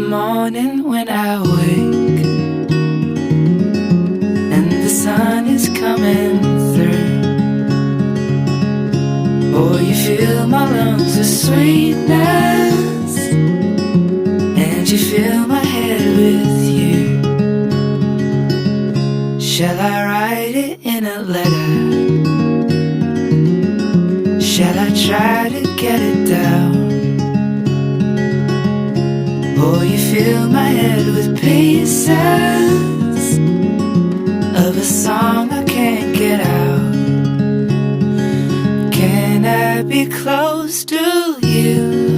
morning when I wake and the sun is coming through. Oh, you fill my lungs with sweetness and you fill my head with you. Shall I write it in a letter? Shall I try to get it down? Oh, you fill my head with pieces of a song I can't get out. Can I be close to you?